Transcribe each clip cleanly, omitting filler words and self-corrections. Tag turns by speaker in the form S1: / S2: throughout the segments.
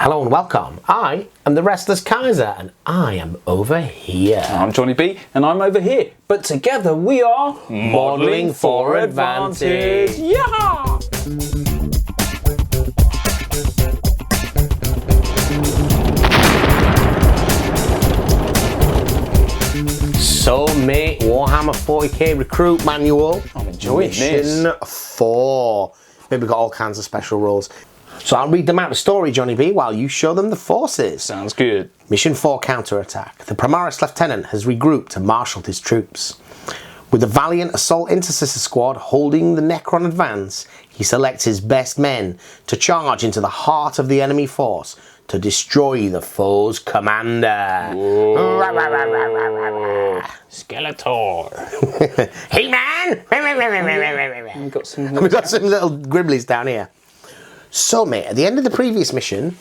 S1: Hello and welcome. I am the Restless Kaiser and I am over here.
S2: I'm Jonny B and I'm over here. But together we are
S1: Modelling for Advantage.
S2: Yeah!
S1: So mate, Warhammer 40k Recruit Manual.
S2: I'm enjoying
S1: Mission
S2: this.
S1: 4. Maybe we've got all kinds of special rules. So I'll read them out the story, Jonny B, while you show them the forces.
S2: Sounds good.
S1: Mission 4 counterattack. The Primaris Lieutenant has regrouped and marshalled his troops. With the valiant assault intercessor squad holding the Necron advance, he selects his best men to charge into the heart of the enemy force to destroy the foe's commander.
S2: Skeletor.
S1: Hey man!
S2: We've got some
S1: little gribblies down here. So mate, at the end of the previous mission,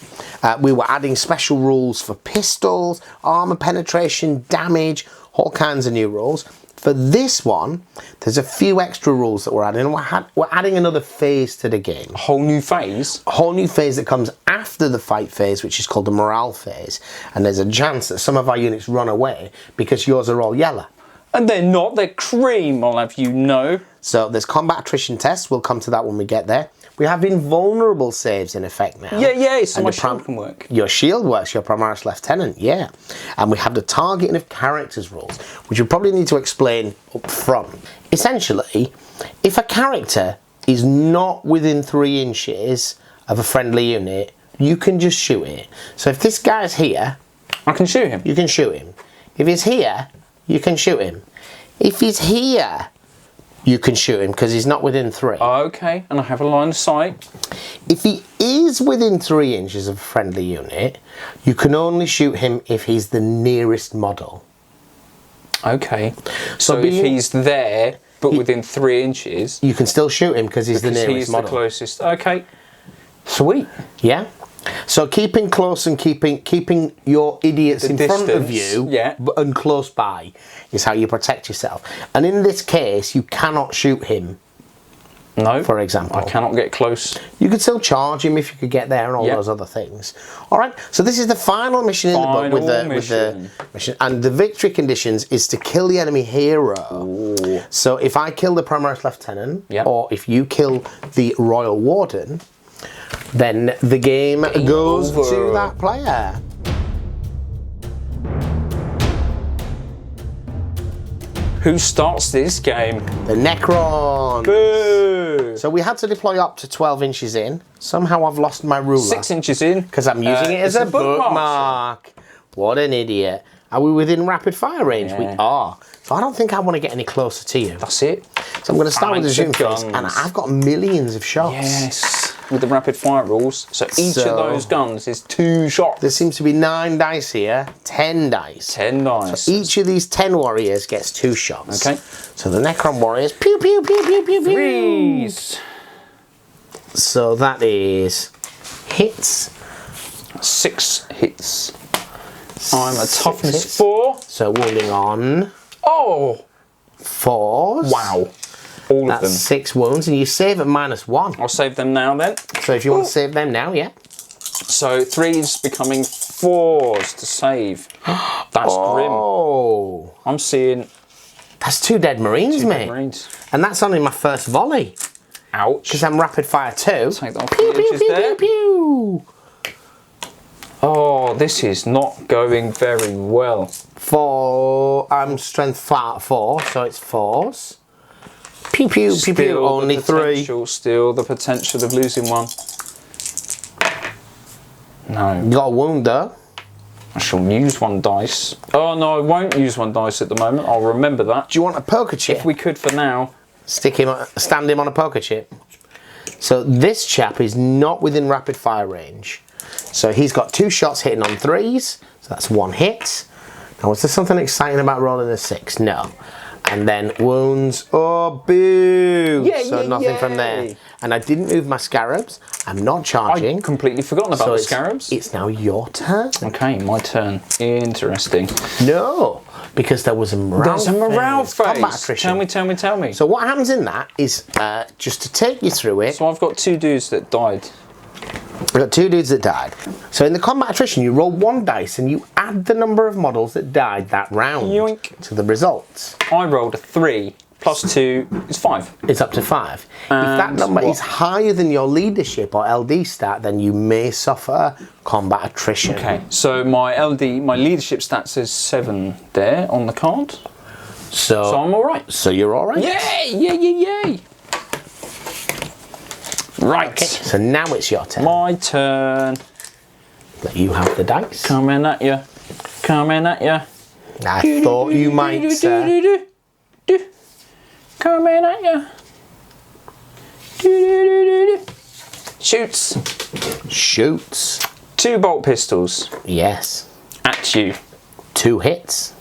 S1: we were adding special rules for pistols, armour penetration, damage, all kinds of new rules. For this one, there's a few extra rules that we're adding. We're adding another phase to the game.
S2: a whole new phase.
S1: A whole new phase that comes after the fight phase, which is called the morale phase. And there's a chance that some of our units run away because yours are all yellow.
S2: And they're not, they're cream, I'll have you know.
S1: So there's combat attrition tests. We'll come to that when we get there. We have invulnerable saves in effect now.
S2: Yeah, so my shield can work.
S1: Your shield works, your Primaris Lieutenant, yeah. And we have the targeting of characters rules, which we probably need to explain up front. Essentially, if a character is not within 3 inches of a friendly unit, you can just shoot it. So if this guy's here,
S2: I can shoot him.
S1: you can shoot him. If he's here, you can shoot him. If he's here, you can shoot him because he's not within 3.
S2: Okay, and I have a line of sight.
S1: If he is within 3 inches of a friendly unit, you can only shoot him if he's the nearest model.
S2: Okay. So if he's there, but within 3 inches,
S1: you can still shoot him because he's the nearest
S2: he's
S1: model.
S2: the closest. Okay. Sweet.
S1: Yeah. So keeping close and keeping your idiots in front of you,
S2: yeah,
S1: and close by is how you protect yourself. And in this case, you cannot shoot him.
S2: No.
S1: For example,
S2: I cannot get close.
S1: You could still charge him if you could get there and all those other things. All right. So this is the final mission in the book with the mission, and the victory conditions is to kill the enemy hero.
S2: Ooh.
S1: So if I kill the Primaris Lieutenant, or if you kill the Royal Warden, then the game goes to that player.
S2: Who starts this game?
S1: The Necron.
S2: Boo!
S1: So we had to deploy up to 12 inches in. Somehow I've lost my ruler.
S2: 6 inches in.
S1: Because I'm using it as a bookmark. What an idiot. Are we within rapid fire range?
S2: Yeah.
S1: We are. So I don't think I want to get any closer to you.
S2: That's it.
S1: So I'm going to start with the shooting phase. And I've got millions of shots.
S2: Yes. With the rapid fire rules. So each of those guns is 2 shots.
S1: There seems to be 9 dice here. 10 dice.
S2: 10 dice.
S1: So each of these 10 warriors gets 2 shots.
S2: Okay.
S1: So the Necron warriors, pew, pew, pew, pew, pew, pew.
S2: 3s.
S1: So that is hits.
S2: 6 hits. I'm a toughness 4.
S1: So wounding on.
S2: Oh!
S1: 4s.
S2: Wow. All of them.
S1: 6 wounds, and you save at -1.
S2: I'll save them now then.
S1: So if you want to save them now, yeah.
S2: So 3s becoming 4s to save. That's grim.
S1: Oh.
S2: I'm seeing
S1: That's 2 dead Marines,
S2: 2
S1: mate.
S2: dead Marines.
S1: And that's only my first volley.
S2: Ouch.
S1: Because I'm rapid fire 2.
S2: Take that off
S1: Pew,
S2: the
S1: pew,
S2: edges
S1: pew,
S2: there.
S1: pew, pew.
S2: Oh, this is not going very well.
S1: 4. I'm strength 4, so it's 4s. Pew, pew, pew, pew. Only 3.
S2: Still the potential of losing one. No.
S1: You got a wound though.
S2: I shall use 1 dice. Oh no, I won't use 1 dice at the moment. I'll remember that.
S1: Do you want a poker chip?
S2: If we could for now.
S1: Stand him on a poker chip. So this chap is not within rapid fire range. So he's got 2 shots hitting on 3s. So that's 1 hit. Now was there something exciting about rolling a 6? No. And then wounds. Oh, boo!
S2: Yeah,
S1: so nothing from there. And I didn't move my scarabs. I'm not charging.
S2: I've completely forgotten about the scarabs.
S1: It's now your turn.
S2: Okay, my turn. Interesting.
S1: No, because there was a morale
S2: There's a morale phase.
S1: Combat attrition.
S2: Tell me.
S1: So what happens in that is, just to take you through it.
S2: So I've got 2 dudes that died.
S1: I've got 2 dudes that died. So in the combat attrition, you roll 1 dice and you add the number of models that died that round
S2: Yoink.
S1: to the results.
S2: I rolled a 3 plus 2 is 5.
S1: It's up to 5. If that number is higher than your leadership or LD stat, then you may suffer combat attrition.
S2: Okay, so my leadership stat says 7 there on the card. So I'm all right.
S1: So you're all right.
S2: Yay! Yay! Right.
S1: Okay, so now it's your turn.
S2: My turn.
S1: Let you have the dice.
S2: Coming at you. Coming at you.
S1: I thought you might.
S2: Coming at you. Shoots.
S1: Shoots.
S2: 2 bolt pistols.
S1: Yes.
S2: At you.
S1: 2 hits.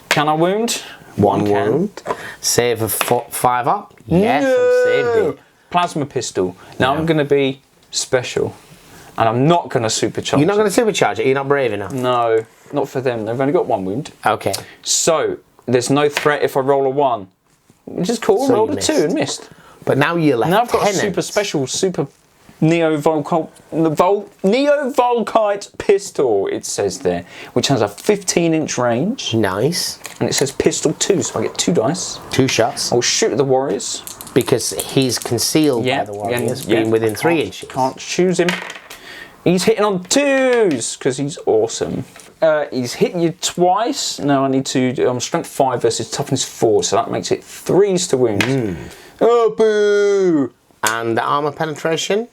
S2: Can I wound?
S1: 1 wound. Save of 5 up. Yes, I've saved it.
S2: Plasma pistol. Now I'm going to be special. And I'm not going to supercharge.
S1: You're not going to supercharge it? You're not brave enough?
S2: No, not for them. They've only got 1 wound.
S1: Okay.
S2: So, there's no threat if I roll a 1. Which is cool.
S1: So
S2: I rolled a 2 and missed.
S1: But now you're left
S2: Now I've got
S1: tenant.
S2: a super special, super Neo-Volkite pistol, it says there, which has a 15-inch range.
S1: Nice.
S2: And it says pistol 2, so I get 2 dice.
S1: 2 shots.
S2: I'll shoot at the warriors.
S1: Because he's concealed by the warriors, being within 3 inches.
S2: Can't choose him. He's hitting on 2s, because he's awesome. He's hitting you twice. Now I need to, strength 5 versus toughness 4, so that makes it 3s to wound. Oh, boo!
S1: And the armor penetration?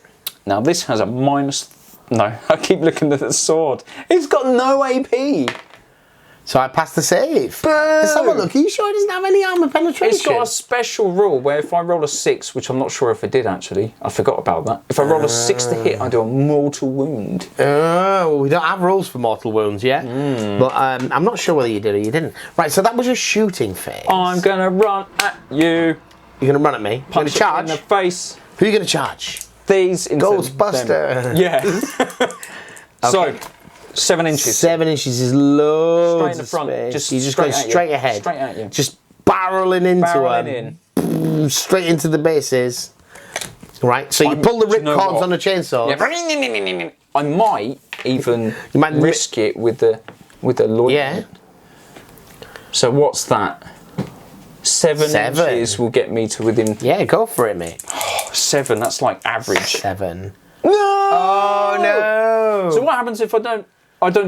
S2: Now this has a minus... No, I keep looking at the sword. It's got no AP.
S1: So I passed the save.
S2: Boo!
S1: Let's have a look. Are you sure it doesn't have any armor penetration?
S2: It's got a special rule where if I roll a 6, which I'm not sure if I did actually, I forgot about that. If I roll a 6 to hit, I do a mortal wound.
S1: Oh, we don't have rules for mortal wounds yet. But I'm not sure whether you did or you didn't. Right, so that was your shooting phase.
S2: I'm going to run at you.
S1: You're going to run at me? You're going to charge?
S2: In the face.
S1: Who are you going to charge?
S2: These into
S1: Ghostbuster.
S2: them. Yeah. So, 7 inches.
S1: 7 inches is loads
S2: Straight in the front.
S1: of space.
S2: Just
S1: You're just going straight ahead.
S2: Straight at you.
S1: Just barreling into
S2: Barreling
S1: them. Straight into the bases. Right, so you pull the ripcords on the chainsaw.
S2: Yeah. I might even risk it with the loiter.
S1: Yeah.
S2: So what's that? 7 inches will get me to within...
S1: Yeah, go for it, mate.
S2: 7, that's like average.
S1: 7.
S2: No!
S1: Oh, no!
S2: So what happens if I don't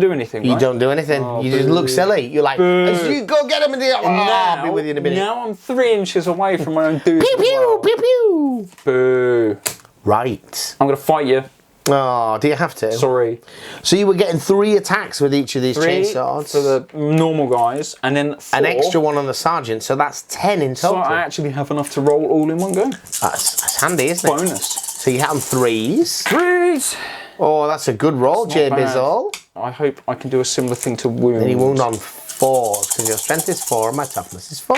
S2: do anything,
S1: You
S2: right?
S1: don't do anything. You just look silly. You're like, you go get him and I'll be with you in a minute.
S2: Now I'm 3 inches away from my own dude.
S1: Pew, pew, pew, pew.
S2: Boo.
S1: Right.
S2: I'm going to fight you.
S1: Oh, do you have to?
S2: Sorry.
S1: So you were getting 3 attacks with each of these
S2: 3
S1: chainsaws.
S2: for the normal guys, and then 4.
S1: An extra 1 on the sergeant, so that's 10 in
S2: So
S1: total.
S2: I actually have enough to roll all in one go.
S1: That's handy, isn't it?
S2: Bonus.
S1: So you hit on 3s.
S2: 3s!
S1: Oh, that's a good roll,
S2: It's
S1: Jay
S2: not bad.
S1: Bizzle.
S2: I hope I can do a similar thing to wound.
S1: Then you wound on 4s, because your strength is 4 and my toughness is 4.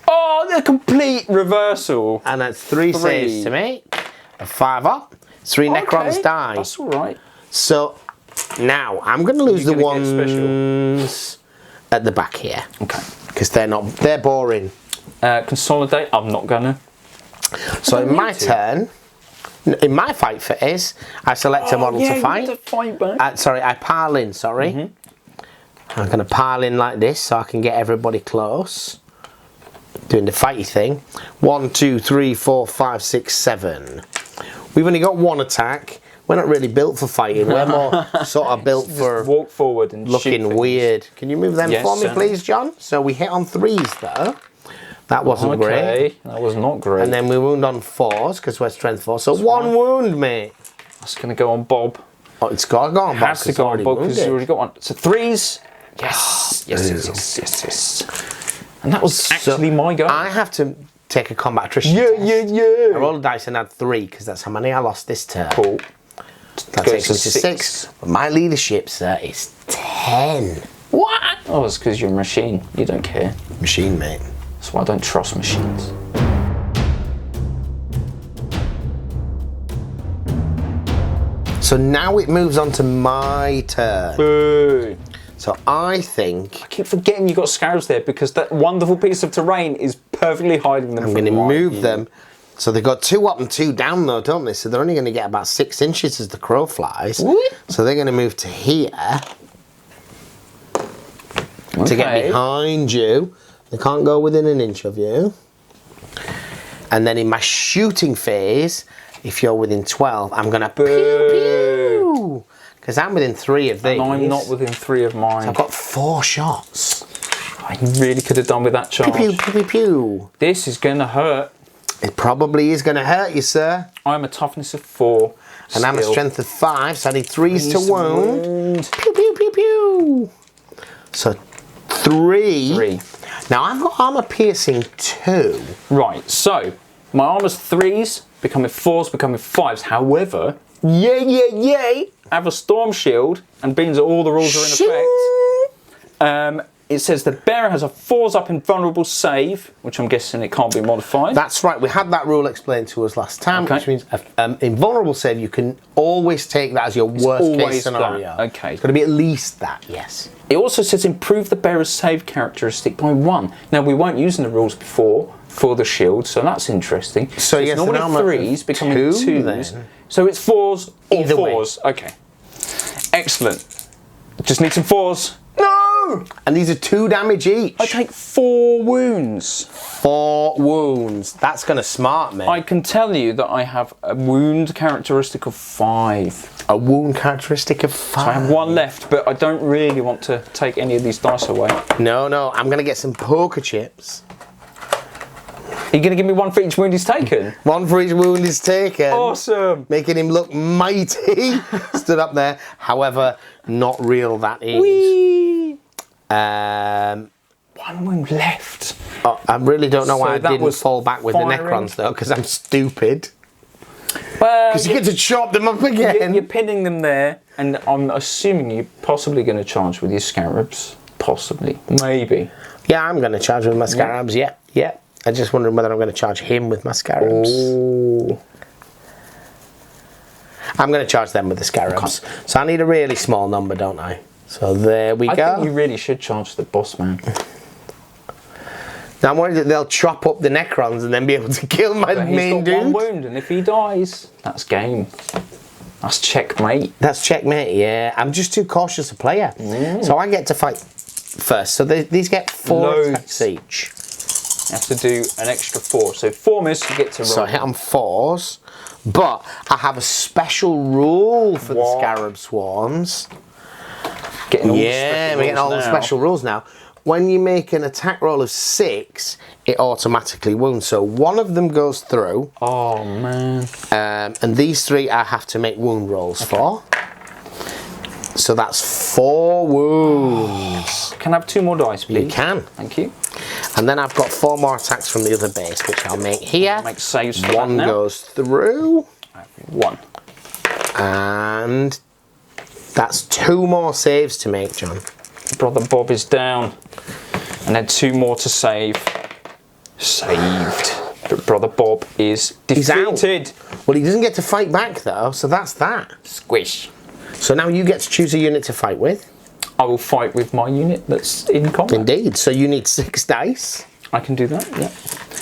S2: Oh, the complete reversal.
S1: And that's 3 saves to make. A 5 up. 3 Necrons die.
S2: That's all right.
S1: So now I'm going to lose the
S2: You're gonna get
S1: ones at the back here.
S2: Okay.
S1: Because they're boring.
S2: Consolidate. I'm not gonna.
S1: So in my turn, in my fight phase, I select a model to fight.
S2: You have to fight back.
S1: Sorry, I pile in, I'm going to pile in like this so I can get everybody close. Doing the fighty thing. 1, 2, 3, 4, 5, 6, 7. We've only got 1 attack. We're not really built for fighting. We're more sort of built for
S2: walk forward and
S1: looking
S2: shoot
S1: weird. Can you move them
S2: Yes,
S1: for me,
S2: certainly.
S1: please, John? So we hit on 3s though. That wasn't great.
S2: Okay, that was not great.
S1: And then we wound on 4s because we're strength 4. So 1 wound, mate.
S2: That's going to go on Bob.
S1: Oh, it's got to go on Bob.
S2: Has to go on Bob because he's already got one. So 3s. Yes. Yes. And that was actually my go.
S1: I have to take a combat attrition
S2: Yeah.
S1: I rolled a dice and had 3 because that's how many I lost this turn.
S2: Cool.
S1: That
S2: Goes
S1: takes me
S2: to
S1: to
S2: 6.
S1: 6. But my leadership, sir, is 10.
S2: What? Oh, it's because you're a machine. You don't care.
S1: Machine, mate.
S2: That's why I don't trust machines.
S1: So now it moves on to my turn.
S2: Boo.
S1: So I think
S2: I keep forgetting you got scarabs there because that wonderful piece of terrain is perfectly hiding them
S1: I'm
S2: from
S1: going to
S2: my
S1: move
S2: view.
S1: them So they've got 2 up and 2 down though, don't they? So they're only going to get about 6 inches as the crow flies.
S2: What?
S1: So they're going to move to here to get behind you. They can't go within an inch of you. And then in my shooting phase, if you're within 12, I'm going to pew pew. Because I'm within 3 of these.
S2: And I'm not within 3 of mine.
S1: So I've got 4 shots.
S2: I really could have done with that charge.
S1: Pew pew pew pew.
S2: This is going to hurt.
S1: It probably is going to hurt you, sir.
S2: I'm a toughness of 4.
S1: And I'm a strength of 5, so I need 3s to wound. Pew pew pew pew. So 3. Now I've got armor piercing 2.
S2: Right, so my armor's 3s, becoming 4s, becoming 5s. However, yay, I have a storm shield, and being that all the rules are in effect, it says the bearer has a 4s up invulnerable save, which I'm guessing it can't be modified.
S1: That's right, we had that rule explained to us last time, which means invulnerable save, you can always take that as your worst case scenario.
S2: That. Okay.
S1: It's got to be at least that, yes.
S2: It also says improve the bearer's save characteristic by 1. Now, we weren't using the rules before for the shield, so that's interesting.
S1: So yes,
S2: it's normally 3s becoming 2s.
S1: then.
S2: So it's 4s or
S1: Either
S2: 4s. Way. Okay. Excellent. Just need some 4s. No!
S1: And these are 2 damage each.
S2: I take 4 wounds.
S1: 4 wounds. That's going to smart me.
S2: I can tell you that I have a wound characteristic of 5.
S1: A wound characteristic of 5.
S2: So I have 1 left, but I don't really want to take any of these dice away.
S1: No, I'm going to get some poker chips.
S2: Are you going to give me 1 for each wound he's taken?
S1: 1 for each wound is taken.
S2: Awesome.
S1: Making him look mighty. Stood up there. However, not real that is.
S2: Whee!
S1: 1
S2: wound left.
S1: Oh, I really don't know why I didn't
S2: was
S1: fall back with
S2: firing.
S1: the Necrons though, because I'm stupid.
S2: Well,
S1: Because you get to chop them up again.
S2: You're pinning them there, and I'm assuming you're possibly going to charge with your scarabs. Possibly. Maybe.
S1: Yeah, I'm going to charge with my scarabs, yeah. I just wondering whether I'm going to charge him with my scarabs.
S2: Ooh.
S1: I'm going to charge them with the scarabs. Okay. So I need a really small number, don't I? So there we go.
S2: I think you really should charge the boss man.
S1: Now I'm worried that they'll chop up the Necrons and then be able to kill my main dude.
S2: He's got 1 wound, and if he dies, that's game. That's checkmate.
S1: That's checkmate, yeah. I'm just too cautious a player. So I get to fight first. So these get 4 attacks each.
S2: You have to do an extra 4. So 4 miss, you get to roll.
S1: So I hit on 4s. But I have a special rule for the Scarab Swarms.
S2: Getting all
S1: we're getting all the special rules now. When you make an attack roll of 6, it automatically wounds. So 1 of them goes through.
S2: Oh, man.
S1: And these 3 I have to make wound rolls for. So that's 4 wounds.
S2: Can I have 2 more dice, please?
S1: You can.
S2: Thank you.
S1: And then I've got 4 more attacks from the other base, which I'll make here.
S2: Make saves for
S1: 1
S2: that now.
S1: goes through.
S2: 1.
S1: And that's 2 more saves to make, John.
S2: Brother Bob is down. And then 2 more to save. Saved. But Brother Bob is defeated.
S1: Well, he doesn't get to fight back, though, so that's that.
S2: Squish.
S1: So now you get to choose a unit to fight with.
S2: I will fight with my unit that's in combat.
S1: Indeed. So you need 6 dice.
S2: I can do that, yeah.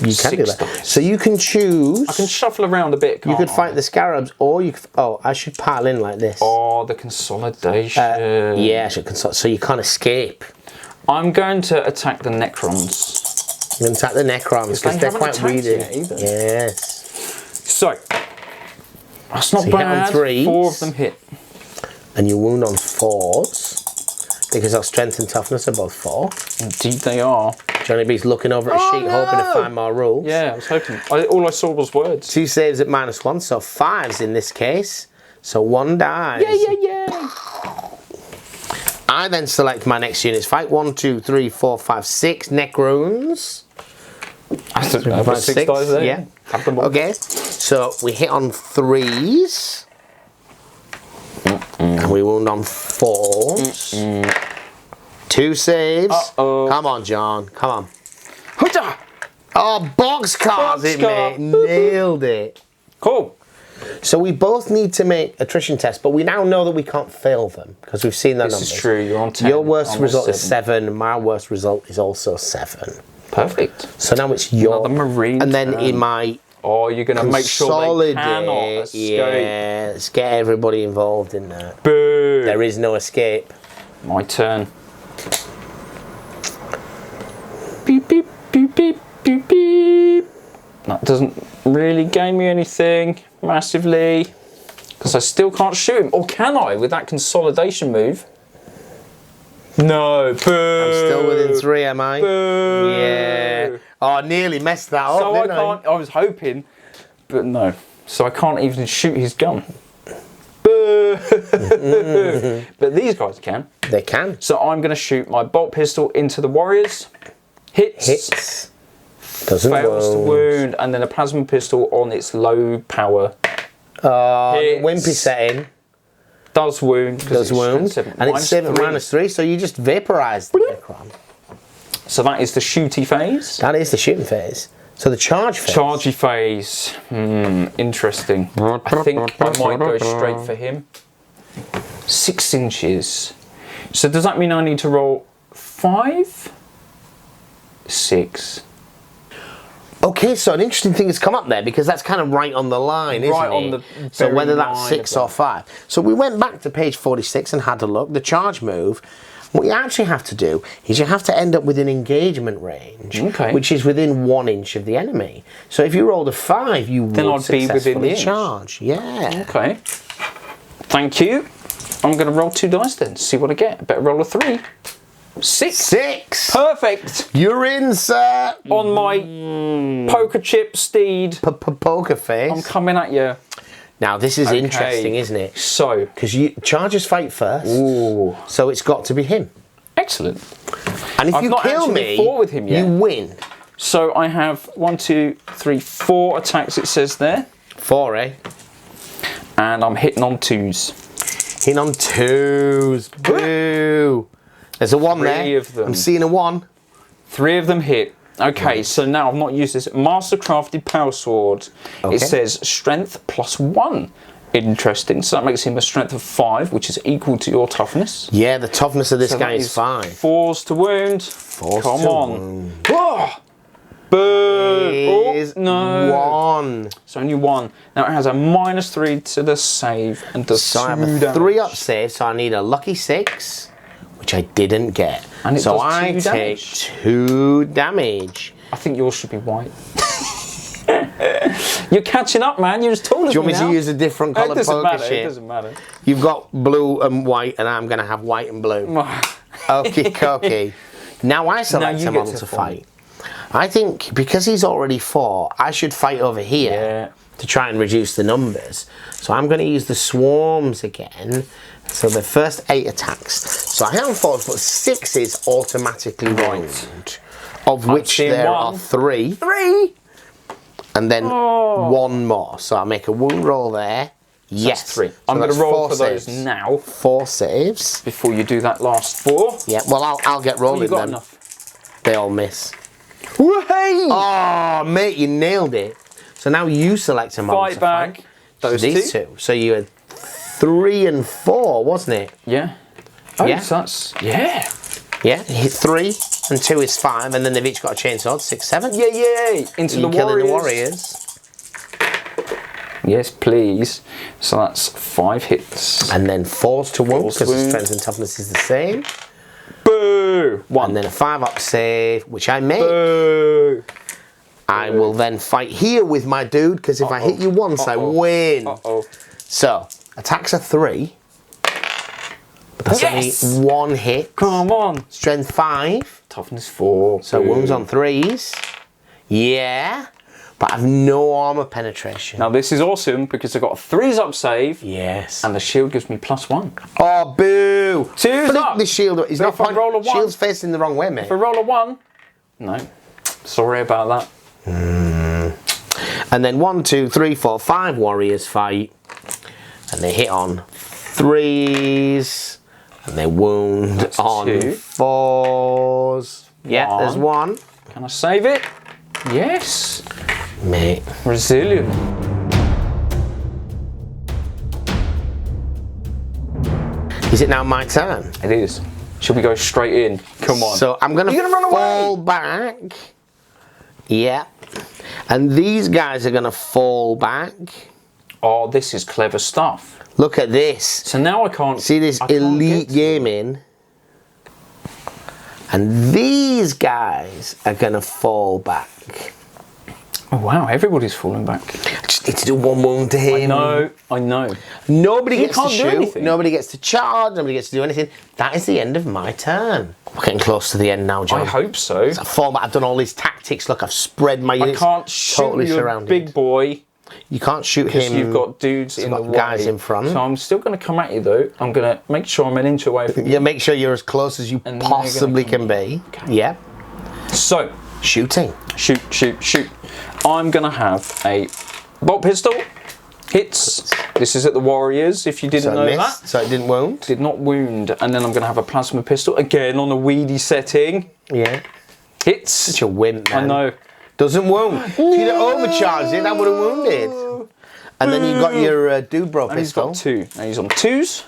S1: You can do that. Dice. So you can choose.
S2: I can shuffle around a bit,
S1: You could fight the Scarabs, or you could... Oh, I should pile in like this.
S2: Oh, the consolidation.
S1: Yeah, I should consolidate. So you can't escape.
S2: I'm going to attack the Necrons.
S1: You're going to attack the Necrons, because they're quite weedy. Yes.
S2: So, that's not
S1: so
S2: bad.
S1: 3s,
S2: 4 of them hit.
S1: And you wound on 4s. Because our strength and toughness are both 4.
S2: Indeed they are.
S1: Johnny B's looking over at his sheet, hoping to find more rules.
S2: Yeah, I was hoping. All I saw was words.
S1: 2 saves at -1, so 5s in this case. So 1 dies.
S2: Yeah.
S1: I then select my next units. Fight 1, 2, 3, 4, 5, 6 Necrons.
S2: I've got 6 dice there.
S1: Yeah. Okay. So we hit on 3s. And we wound on 4s. 2 saves. Come on, John. Come on. Oh, boxcars it, mate. Nailed it.
S2: Cool.
S1: So we both need to make attrition tests, but we now know that we can't fail them because we've seen their numbers.
S2: This is true. You're on 10.
S1: Your worst result is 7. My worst result is also 7.
S2: Perfect.
S1: So now it's your...
S2: Another marine
S1: And then
S2: turn.
S1: in my
S2: Oh, you're going to make sure they cannot escape.
S1: Yeah, let's get everybody involved in that.
S2: Boo!
S1: There is no escape.
S2: My turn. Beep, beep, beep, beep, beep, beep. That doesn't really gain me anything massively. Because I still can't shoot him. Or can I with that consolidation move? No, boo!
S1: I'm still within 3, am I?
S2: Boo!
S1: Yeah. Oh, I nearly messed that up,
S2: So
S1: didn't
S2: I can't, I was hoping, but no. So I can't even shoot his gun. Boo! But these guys can.
S1: They can.
S2: So I'm going to shoot my bolt pistol into the warriors. Hits.
S1: Hits. Doesn't
S2: Fails to wound. And then a plasma pistol on its low power.
S1: Wimpy setting.
S2: Does wound.
S1: Does wound. And it's 7 -3, so you just vaporised the Necron.
S2: So that is the shooty phase.
S1: That is the shooting phase. So the charge phase.
S2: Chargy phase. Interesting. I think I might go straight for him. 6 inches. So does that mean I need to roll 5? 6.
S1: Okay, so an interesting thing has come up there because that's kind of right on the line, isn't it?
S2: Right on the
S1: So whether
S2: very
S1: that's
S2: line
S1: 6
S2: of
S1: or 5. So we went back to page 46 and had a look. The charge move. What you actually have to do is you have to end up within engagement range,
S2: Okay.
S1: which is within 1 inch of the enemy. So if you rolled a 5, you
S2: Then
S1: would
S2: I'd be within
S1: successfully
S2: the inch.
S1: charge. Yeah.
S2: Okay. Thank you. I'm going to roll 2 dice then. See what I get. Better roll a 3. 6.
S1: 6.
S2: Perfect.
S1: You're in, sir.
S2: On my poker chip steed.
S1: Poker face.
S2: I'm coming at you.
S1: Now this is
S2: Okay.
S1: interesting, isn't it?
S2: So.
S1: Because chargers fight first.
S2: Ooh.
S1: So it's got to be him.
S2: Excellent.
S1: And if
S2: I've
S1: you
S2: not
S1: kill
S2: actually
S1: me,
S2: fought with him yet.
S1: you win.
S2: So I have 1, 2, 3, 4 attacks, it says there.
S1: 4, eh?
S2: And I'm hitting on 2s.
S1: Hitting on 2s. Boo. There's a 1 there.
S2: 3 of them.
S1: I'm seeing a 1.
S2: 3 of them hit. Okay, so now I've not used this. Mastercrafted Power Sword.
S1: Okay.
S2: It says strength +1. Interesting. So that makes him a strength of 5, which is equal to your toughness.
S1: Yeah, the toughness of this
S2: So
S1: guy
S2: that
S1: is 5.
S2: 4s to wound.
S1: 4s
S2: Come
S1: to
S2: on.
S1: wound.
S2: Oh, boo.
S1: Is
S2: Oh, no.
S1: 1.
S2: It's only 1. Now it has a -3 to the save and does
S1: So I have
S2: 2
S1: a
S2: damage.
S1: 3 up save, so I need a lucky 6, which I didn't get.
S2: And it
S1: so
S2: does
S1: I
S2: 2
S1: take
S2: damage.
S1: 2 damage.
S2: I think yours should be white. You're catching up, man. You're as tall as
S1: Do you want me
S2: now.
S1: to use a different
S2: It
S1: colour
S2: doesn't
S1: poker
S2: matter. It
S1: chip?
S2: doesn't matter.
S1: You've got blue and white, and I'm going to have white and blue. Okie dokie. Now I select
S2: you
S1: a
S2: get
S1: model
S2: to
S1: to
S2: fight.
S1: fight. I think because he's already 4, I should fight over here
S2: Yeah.
S1: to try and reduce the numbers. So I'm going to use the swarms again. So the first 8 attacks. So I have 4s, but 6s automatically wound, of which
S2: seeing
S1: there
S2: 1.
S1: are 3. 3! And then 1 more. So I make a wound roll there. Yes.
S2: That's 3.
S1: So
S2: I'm going to
S1: that's
S2: roll
S1: 4
S2: for those
S1: saves.
S2: now
S1: 4 saves.
S2: before you do that last 4.
S1: Yeah, well, I'll get
S2: Oh,
S1: rolling
S2: you got
S1: then.
S2: enough.
S1: They all miss.
S2: Whey!
S1: Oh, mate, you nailed it. So now you select a model
S2: Fight
S1: to
S2: back.
S1: fight.
S2: Those
S1: So these 2. So you had 3 and 4, wasn't it?
S2: Yeah. Oh,
S1: Yeah.
S2: so that's... Yeah.
S1: Yeah, you hit 3 and 2 is 5, and then they've each got a chainsaw, 6, 7.
S2: Yeah, yeah. Into
S1: You're
S2: the
S1: killing the
S2: warriors.
S1: warriors.
S2: Yes, please. So that's 5 hits.
S1: And then 4s to wound,
S2: 4s to
S1: because the
S2: wound.
S1: strength and toughness is the same.
S2: Boo! 1.
S1: And then a 5 up save, which I make.
S2: Boo!
S1: I will then fight here with my dude, because if I hit you once, I win.
S2: Uh-oh.
S1: So, attacks are 3. But that's
S2: Yes!
S1: only 1 hit.
S2: Come on.
S1: Strength 5.
S2: Toughness 4.
S1: So wounds on 3s. Yeah. But I've no armour penetration.
S2: Now this is awesome because I've got a 3s up save
S1: Yes.
S2: and the shield gives me +1.
S1: Oh, boo!
S2: 2's
S1: Flick
S2: up.
S1: the shield. He's
S2: But
S1: not
S2: if I roll a 1,
S1: Shield's facing the wrong way, mate.
S2: if I roll a 1, no. Sorry about that.
S1: And then 1, 2, 3, 4, 5 warriors fight. And they hit on 3s. And they wound
S2: That's
S1: on
S2: 2.
S1: 4s. Yeah, there's 1.
S2: Can I save it? Yes.
S1: Mate.
S2: Resilient.
S1: Is it now my turn?
S2: It is. Should we go straight in? Come on.
S1: So I'm going
S2: You're
S1: to
S2: gonna run away.
S1: fall back. Yeah. And these guys are going to fall back.
S2: Oh, this is clever stuff.
S1: Look at this.
S2: So now I can't...
S1: See this
S2: I can't
S1: elite
S2: get to
S1: gaming? And these guys are going to fall back.
S2: Oh, wow. Everybody's falling back.
S1: I just need to do one wound to him.
S2: I know.
S1: Nobody gets to
S2: can't do
S1: shoot.
S2: anything.
S1: Nobody gets to charge. Nobody gets to do anything. That is the end of my turn. We're getting close to the end now, John.
S2: I hope so.
S1: I fall back. I've done all these tactics. Look, I've spread my units.
S2: I can't shoot
S1: totally
S2: you,
S1: surrounded.
S2: big boy.
S1: You can't shoot
S2: Because
S1: him.
S2: you've got dudes in the way.
S1: Guys in front.
S2: So I'm still going to come at you, though. I'm going to make sure I'm an inch away from you.
S1: Yeah, make sure you're as close as you
S2: And
S1: possibly can be.
S2: Okay.
S1: Yeah.
S2: So,
S1: Shooting.
S2: shoot. I'm going to have a bolt pistol. Hits. This is at the Warriors, if you didn't know
S1: missed,
S2: that.
S1: so it didn't wound.
S2: Did not wound. And then I'm going to have a plasma pistol. Again, on a weedy setting.
S1: Yeah.
S2: Hits.
S1: Such a wimp, man.
S2: I know.
S1: Doesn't wound. If you'd have overcharged it, that would have wounded. And then you've got your Dubro
S2: And he's
S1: pistol.
S2: got 2. Now he's on 2s.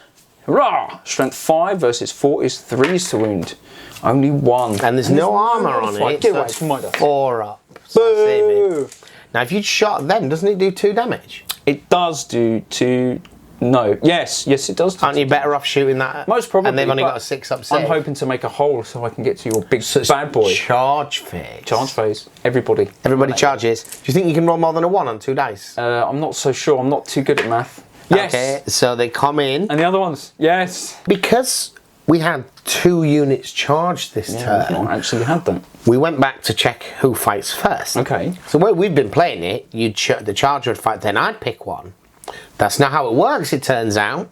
S2: Hurrah! Strength 5 versus 4 is 3s to wound. Only 1.
S1: And there's no armour on it.
S2: Get
S1: So
S2: away
S1: it's
S2: from my dice.
S1: 4 up. So save it. Now, if you'd shot them, doesn't it do 2 damage?
S2: It does do 2. No. Yes, it does. Do
S1: Aren't you better off shooting that?
S2: Most probably.
S1: And they've only
S2: but
S1: got a 6 up save.
S2: I'm hoping to make a hole so I can get to your big bad boy.
S1: Charge phase.
S2: Charge phase. Everybody.
S1: Everybody charges. Do you think you can roll more than a 1 on 2 dice?
S2: I'm not so sure. I'm not too good at math. Yes.
S1: Okay, so they come in.
S2: And the other ones. Yes.
S1: Because we had 2 units charged this
S2: I've
S1: turn,
S2: not actually had that.
S1: we went back to check who fights first.
S2: Okay.
S1: So where we've been playing it, the charger would fight, then I'd pick one. That's not how it works, it turns out.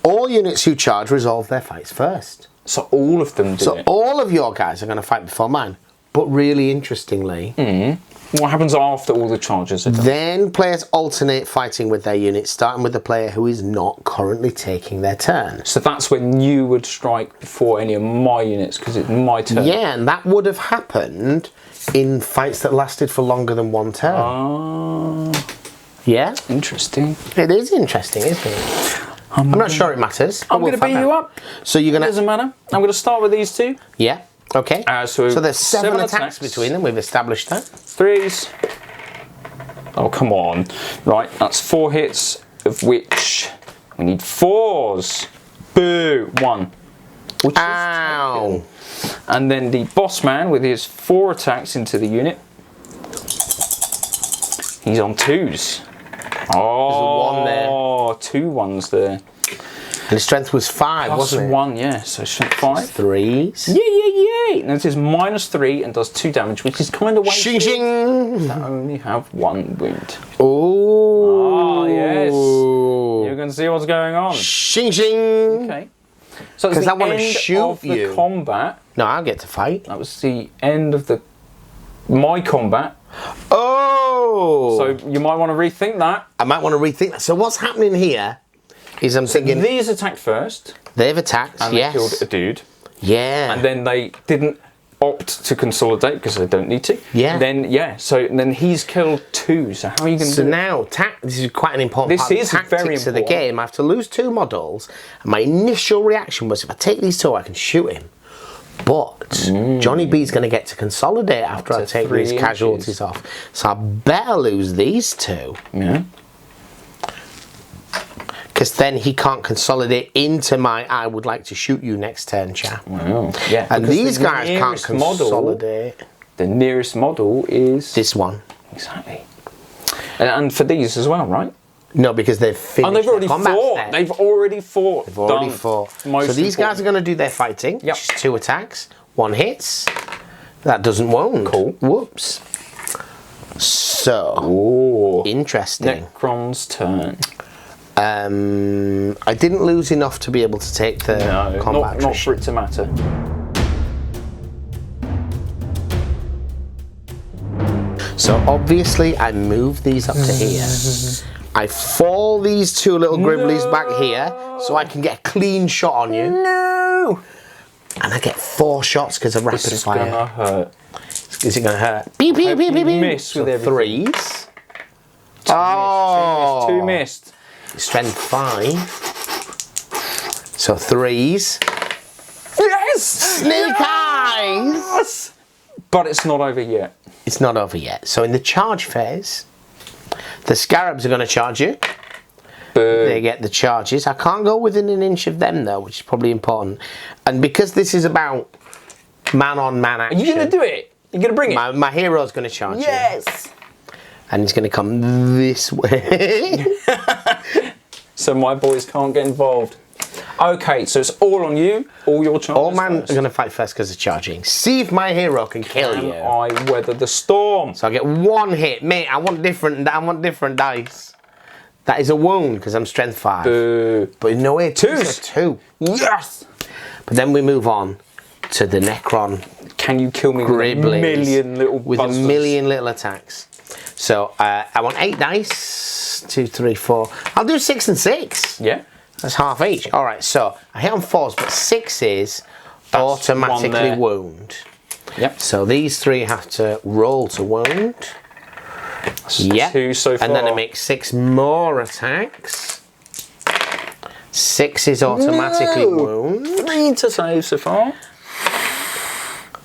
S1: All units who charge resolve their fights first.
S2: So all of them do
S1: So
S2: it.
S1: all of your guys are going to fight before mine. But really interestingly,
S2: What happens after all the charges are done?
S1: then players alternate fighting with their units, starting with the player who is not currently taking their turn.
S2: So that's when you would strike before any of my units because it's my turn.
S1: Yeah, and that would have happened in fights that lasted for longer than 1 turn.
S2: Ah,
S1: Yeah?
S2: interesting.
S1: It is interesting, isn't it? I'm not sure it matters. but
S2: I'm
S1: we'll
S2: going to beat
S1: find
S2: you
S1: out.
S2: up.
S1: So you're going to...
S2: Doesn't matter. I'm going to start with these 2.
S1: Yeah, okay.
S2: So
S1: there's 7
S2: 7
S1: attacks
S2: attacks.
S1: between them, we've established that.
S2: 3s. Oh, come on. Right, that's 4 hits, of which we need 4s. Boo! 1. Which
S1: Ow!
S2: is and then the boss man with his 4 attacks into the unit. He's on 2s. Oh,
S1: one there.
S2: 2 ones there.
S1: And his strength was 5,
S2: Plus
S1: wasn't it?
S2: 1, yeah. So strength 5.
S1: 3s.
S2: Yeah. And it is -3 and does 2 damage, which is kind of way
S1: Shing shing!
S2: I only have 1 wound.
S1: Oh,
S2: yes. You can see what's going on.
S1: Shing shing!
S2: Okay. So it's
S1: 'Cause
S2: the
S1: I wanna
S2: end
S1: shoot
S2: of the
S1: you.
S2: combat.
S1: No, I'll get to fight.
S2: That was the end of my combat.
S1: Oh!
S2: So you might want to rethink that.
S1: I might want to rethink that. So what's happening here is I'm thinking
S2: These attacked first,
S1: they've attacked,
S2: and
S1: yes.
S2: they killed a dude,
S1: Yeah.
S2: and then they didn't opt to consolidate because they don't need to.
S1: Yeah.
S2: Then he's killed 2. So how are you going to
S1: So
S2: do it?
S1: now, this is quite an important part of the
S2: This is very
S1: tactics of the
S2: important.
S1: game. I have to lose 2 models, and my initial reaction was if I take these 2, I can shoot him. But Jonny B's going to get to consolidate after I take
S2: 3
S1: these casualties
S2: inches.
S1: off. So I better lose these 2.
S2: Yeah.
S1: Because then he can't consolidate into my I would like to shoot you next turn, chap.
S2: Wow. Yeah.
S1: And
S2: because
S1: these
S2: the
S1: guys can't
S2: nearest
S1: consolidate.
S2: The nearest model is
S1: This one.
S2: exactly. And for these as well, right?
S1: No, because they've finished
S2: Oh, they've already
S1: their combat
S2: fought.
S1: step.
S2: They've already fought.
S1: They've already
S2: Done.
S1: fought.
S2: Most
S1: So these guys are
S2: important.
S1: going to do their fighting.
S2: Yep.
S1: Which is 2 attacks. 1 hits. That doesn't wound.
S2: Cool.
S1: Whoops. So,
S2: Ooh.
S1: interesting.
S2: Necron's turn.
S1: I didn't lose enough to be able to take the
S2: No,
S1: combat
S2: not for
S1: attrition.
S2: it to matter.
S1: So obviously I move these up to here. I fall these 2 little gribblies back here so I can get a clean shot on you.
S2: No!
S1: And I get 4 shots because of rapid
S2: This is
S1: fire.
S2: gonna hurt.
S1: Is it going to hurt? Beep, beep, beep,
S2: you
S1: beep, beep.
S2: miss
S1: So
S2: with everything.
S1: 3s. Oh!
S2: 2 missed.
S1: Strength 5. So 3s.
S2: Yes!
S1: Snake eyes!
S2: Yes! But it's not over yet.
S1: It's not over yet. So in the charge phase, the scarabs are going to charge you.
S2: Boo.
S1: They get the charges. I can't go within an inch of them though, which is probably important. And because this is about man on man action.
S2: Are you going to do it? You're going to bring it?
S1: My hero's going to charge you.
S2: Yes!
S1: And he's going to come this way.
S2: So my boys can't get involved. Okay, so it's all on you, all your charges.
S1: All men are going to fight first because of charging. See if my hero can kill you.
S2: I weather the storm.
S1: So I get one hit. Mate, I want different dice. That is a wound because I'm strength 5.
S2: Boo.
S1: But no way,
S2: 2s.
S1: 2.
S2: Yes!
S1: But then we move on to the Necron.
S2: Can you kill me with a million little
S1: with
S2: buzzers?
S1: a million little attacks? So I want 8 dice. 2, 3, 4. I'll do 6 and 6.
S2: Yeah.
S1: That's half each. All right, so I hit on 4s, but 6s automatically wound.
S2: Yep.
S1: So these 3 have to roll to wound.
S2: Yep. 2 so far.
S1: And then I make 6 more attacks. 6 is automatically wound.
S2: 3 to save so far.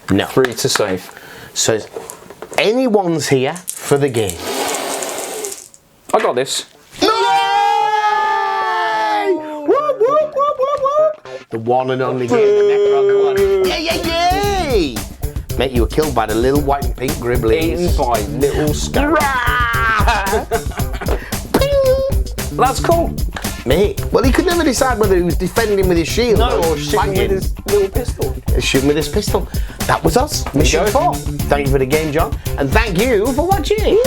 S1: No.
S2: 3 to save.
S1: So anyone's here for the game.
S2: I got this.
S1: The one and only game, the Necron one. Yay! Mate, you were killed by the little white and pink gribblies.
S2: Eaten by little scarabs. That's cool.
S1: Mate, well, he could never decide whether he was defending with his shield or
S2: shooting with his little pistol.
S1: Shooting with his pistol. That was us. Mission 4. Thank you for the game, John. And thank you for watching.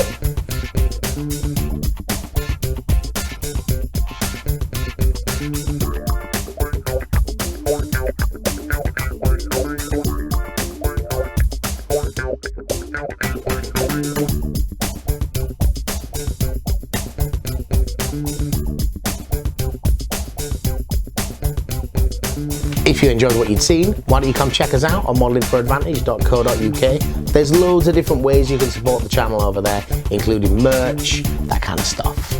S1: If you enjoyed what you'd seen, why don't you come check us out on modelingforadvantage.co.uk. There's loads of different ways you can support the channel over there, including merch, that kind of stuff.